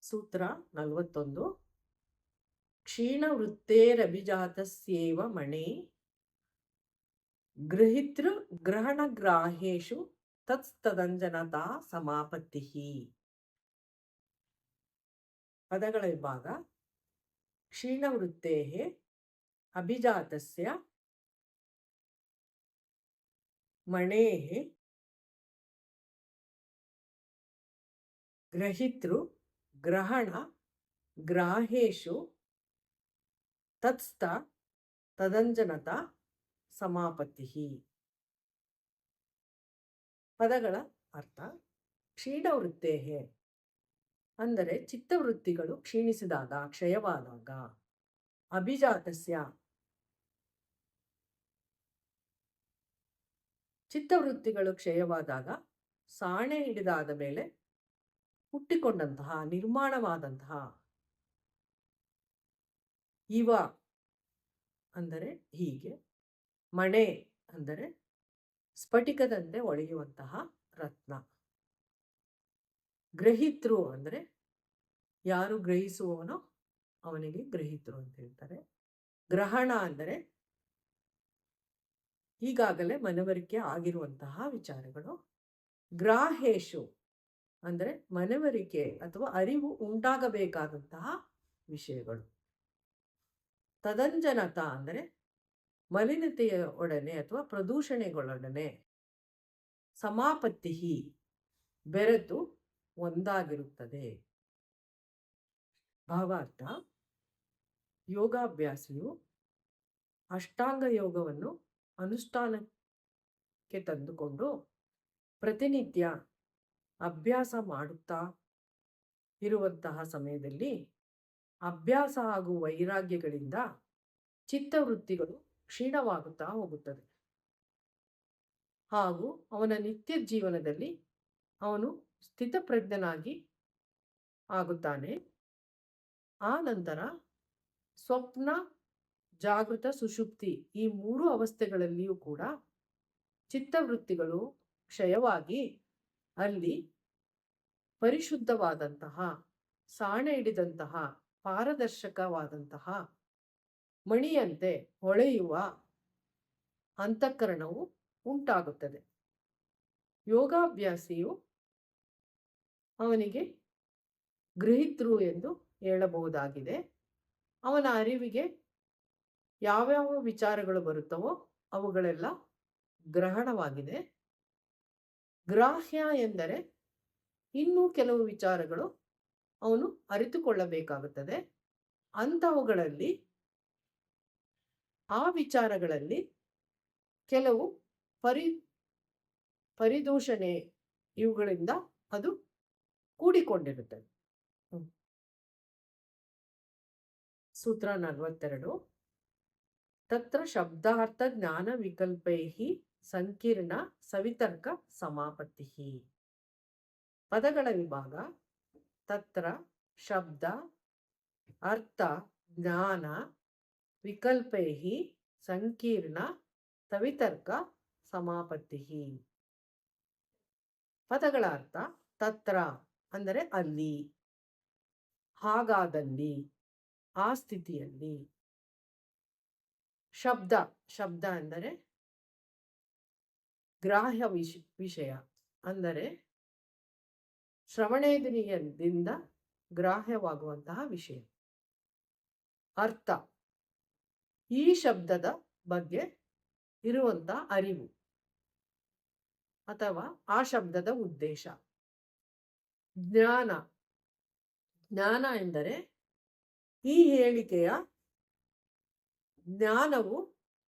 ಸೂತ್ರ 41. ಕ್ಷೀಣವೃತ್ತೇರಭಿಜಾತಸ್ಯೇವ ಮಣೆ ಗೃಹಿತೃ ಗ್ರಹಣಗ್ರಾಹೇಷು ತತ್ಸ್ತದಂಜನತಾ ಸಮಾಪತ್ತಿ. ಪದಗಳ ವಿಭಾಗ. ಕ್ಷೀಣವೃತ್ತೇ ಅಭಿಜಾತಸ್ಯ ಮಣೇ ಗ್ರಹಿತೃ ಗ್ರಹಣ ಗ್ರಾಹೇಷು ತತ್ಸ್ಥ ತದಂಜನತ ಸಮಾಪತ್ತಿ. ಪದಗಳ ಅರ್ಥ. ಕ್ಷೀಣವೃತ್ತೇ ಅಂದರೆ ಚಿತ್ತವೃತ್ತಿಗಳು ಕ್ಷೀಣಿಸಿದಾಗ, ಕ್ಷಯವಾದಾಗ. ಅಭಿಜಾತಸ್ಯ ಚಿತ್ತವೃತ್ತಿಗಳು ಕ್ಷಯವಾದಾಗ, ಸಾಣೆ ಹಿಡಿದಾದ ಮೇಲೆ ಹುಟ್ಟಿಕೊಂಡಂತಹ, ನಿರ್ಮಾಣವಾದಂತಹ. ಇವ ಅಂದರೆ ಹೀಗೆ. ಮಣೆ ಅಂದರೆ ಸ್ಫಟಿಕದಂತೆ ಒಳೆಯುವಂತಹ ರತ್ನ. ಗ್ರಹಿತೃ ಅಂದರೆ ಯಾರು ಗ್ರಹಿಸುವವನೋ ಅವನಿಗೆ ಗ್ರಹಿತೃ ಅಂತ ಹೇಳ್ತಾರೆ. ಗ್ರಹಣ ಅಂದರೆ ಈಗಾಗಲೇ ಮನವರಿಕೆ ಆಗಿರುವಂತಹ ವಿಚಾರಗಳು. ಗ್ರಾಹೇಶು ಅಂದರೆ ಮನವರಿಕೆ ಅಥವಾ ಅರಿವು ಉಂಟಾಗಬೇಕಾದಂತಹ ವಿಷಯಗಳು. ತದಂಜನತ ಅಂದರೆ ಮಲಿನತೆಯ ಒಡನೆ ಅಥವಾ ಪ್ರದೂಷಣೆಗಳೊಡನೆ. ಸಮಾಪತ್ತಿ ಬೆರೆತು ಒಂದಾಗಿರುತ್ತದೆ. ಭಾವಾರ್ಥ. ಯೋಗಾಭ್ಯಾಸಿಯು ಅಷ್ಟಾಂಗ ಯೋಗವನ್ನು ಅನುಷ್ಠಾನಕ್ಕೆ ತಂದುಕೊಂಡು ಪ್ರತಿನಿತ್ಯ ಅಭ್ಯಾಸ ಮಾಡುತ್ತಾ ಇರುವಂತಹ ಸಮಯದಲ್ಲಿ ಅಭ್ಯಾಸ ಹಾಗೂ ವೈರಾಗ್ಯಗಳಿಂದ ಚಿತ್ತವೃತ್ತಿಗಳು ಕ್ಷೀಣವಾಗುತ್ತಾ ಹೋಗುತ್ತದೆ. ಹಾಗೂ ಅವನ ನಿತ್ಯ ಜೀವನದಲ್ಲಿ ಅವನು ಸ್ಥಿತಪ್ರಜ್ಞನಾಗಿ ಆಗುತ್ತಾನೆ. ಆ ನಂತರ ಸ್ವಪ್ನ, ಜಾಗೃತ, ಸುಷುಪ್ತಿ ಈ 3 ಅವಸ್ಥೆಗಳಲ್ಲಿಯೂ ಕೂಡ ಚಿತ್ತವೃತ್ತಿಗಳು ಕ್ಷಯವಾಗಿ ಅಲ್ಲಿ ಪರಿಶುದ್ಧವಾದಂತಹ, ಸಾಣೆ ಹಿಡಿದಂತಹ, ಪಾರದರ್ಶಕವಾದಂತಹ ಮಣಿಯಂತೆ ಹೊಳೆಯುವ ಅಂತಃಕರಣವು ಉಂಟಾಗುತ್ತದೆ. ಯೋಗಾಭ್ಯಾಸಿಯು ಅವನಿಗೆ ಗೃಹಿತೃ ಎಂದು ಹೇಳಬಹುದಾಗಿದೆ. ಅವನ ಅರಿವಿಗೆ ಯಾವ್ಯಾವ ವಿಚಾರಗಳು ಬರುತ್ತವೋ ಅವುಗಳೆಲ್ಲ ಗ್ರಹಣವಾಗಿದೆ. ಗ್ರಾಹ್ಯ ಎಂದರೆ ಇನ್ನೂ ಕೆಲವು ವಿಚಾರಗಳು ಅವನು ಅರಿತುಕೊಳ್ಳಬೇಕಾಗುತ್ತದೆ. ಅಂಥವುಗಳಲ್ಲಿ, ಆ ವಿಚಾರಗಳಲ್ಲಿ ಕೆಲವು ಪರಿದೂಷಣೆ ಇವುಗಳಿಂದ ಅದು ಕೂಡಿಕೊಂಡಿರುತ್ತದೆ. ಸೂತ್ರ 42. ತತ್ರ ಶಬ್ದಾರ್ಥ ಜ್ಞಾನ ವಿಕಲ್ಪೈ ಸಂಕೀರ್ಣ ಸವಿತರ್ಕ ಸಮಾಪತ್ತಿ. ಪದಗಳ ವಿಭಾಗ. ತತ್ರ ಶಬ್ದ ಅರ್ಥ ಜ್ಞಾನ ವಿಕಲ್ಪೈ ಸಂಕೀರ್ಣ ಸವಿತರ್ಕ ಸಮಾಪತ್ತಿ. ಪದಗಳ ಅರ್ಥ. ತತ್ರ ಅಂದರೆ ಅಲ್ಲಿ, ಹಾಗಾದಲ್ಲಿ, ಆ ಸ್ಥಿತಿಯಲ್ಲಿ. ಶಬ್ದ, ಶಬ್ದ ಅಂದರೆ ಗ್ರಾಹ್ಯ ವಿಷಯ, ಅಂದರೆ ಶ್ರವಣೇಂದ್ರಿಯದಿಂದ ಗ್ರಾಹ್ಯವಾಗುವಂತಹ ವಿಷಯ. ಅರ್ಥ, ಈ ಶಬ್ದದ ಬಗ್ಗೆ ಇರುವಂತಹ ಅರಿವು ಅಥವಾ ಆ ಶಬ್ದದ ಉದ್ದೇಶ. ಜ್ಞಾನ, ಜ್ಞಾನ ಎಂದರೆ ಈ ಹೇಳಿಕೆಯ ಜ್ಞಾನವು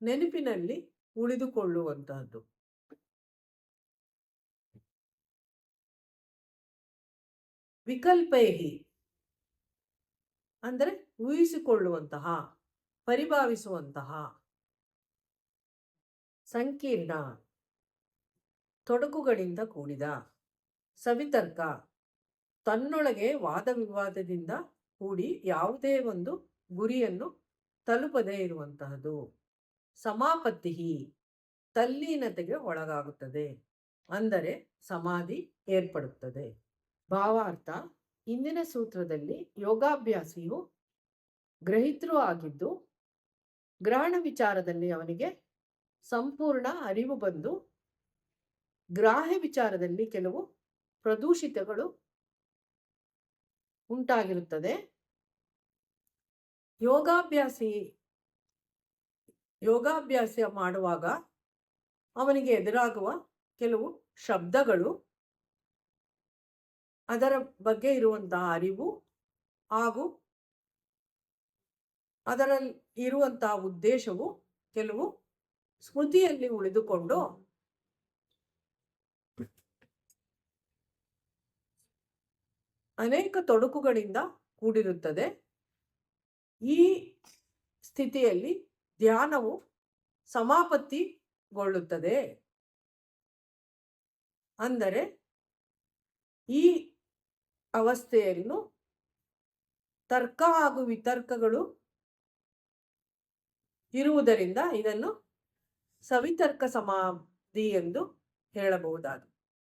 ನೆನಪಿನಲ್ಲಿ ಉಳಿದುಕೊಳ್ಳುವಂತಹದ್ದು. ವಿಕಲ್ಪೈಹಿ ಅಂದರೆ ಊಹಿಸಿಕೊಳ್ಳುವಂತಹ, ಪರಿಭಾವಿಸುವಂತಹ. ಸಂಕೀರ್ಣ ತೊಡಕುಗಳಿಂದ ಕೂಡಿದ. ಸವಿತರ್ಕ ತನ್ನೊಳಗೆ ವಾದ ವಿವಾದದಿಂದ ಕೂಡಿ ಯಾವುದೇ ಒಂದು ಗುರಿಯನ್ನು ತಲುಪದೇ ಇರುವಂತಹದ್ದು. ಸಮಾಪತ್ತಿ ತಲ್ಲೀನತೆಗೆ ಒಳಗಾಗುತ್ತದೆ, ಅಂದರೆ ಸಮಾಧಿ ಏರ್ಪಡುತ್ತದೆ. ಭಾವಾರ್ಥ. ಇಂದಿನ ಸೂತ್ರದಲ್ಲಿ ಯೋಗಾಭ್ಯಾಸಿಯು ಗ್ರಹಿತೃ ಆಗಿದ್ದು ಗ್ರಹಣ ವಿಚಾರದಲ್ಲಿ ಅವನಿಗೆ ಸಂಪೂರ್ಣ ಅರಿವು ಬಂದು ಗ್ರಾಹ್ಯ ವಿಚಾರದಲ್ಲಿ ಕೆಲವು ಪ್ರದೂಷಿತಗಳು ಉಂಟಾಗಿರುತ್ತದೆ. ಯೋಗಾಭ್ಯಾಸ ಮಾಡುವಾಗ ಅವನಿಗೆ ಎದುರಾಗುವ ಕೆಲವು ಶಬ್ದಗಳು, ಅದರ ಬಗ್ಗೆ ಇರುವಂತಹ ಅರಿವು ಹಾಗೂ ಅದರಲ್ಲಿ ಇರುವಂತಹ ಉದ್ದೇಶವು ಕೆಲವು ಸ್ಮೃತಿಯಲ್ಲಿ ಉಳಿದುಕೊಂಡು ಅನೇಕ ತೊಡಕುಗಳಿಂದ ಕೂಡಿರುತ್ತದೆ. ಈ ಸ್ಥಿತಿಯಲ್ಲಿ ಧ್ಯಾನವು ಸಮಾಪತ್ತಿಗೊಳ್ಳುತ್ತದೆ. ಅಂದರೆ ಈ ಅವಸ್ಥೆಯನ್ನು ತರ್ಕ ಹಾಗೂ ವಿತರ್ಕಗಳು ಇರುವುದರಿಂದ ಇದನ್ನು ಸವಿತರ್ಕ ಸಮಾಧಿ ಎಂದು ಹೇಳಬಹುದಾಗಿದೆ.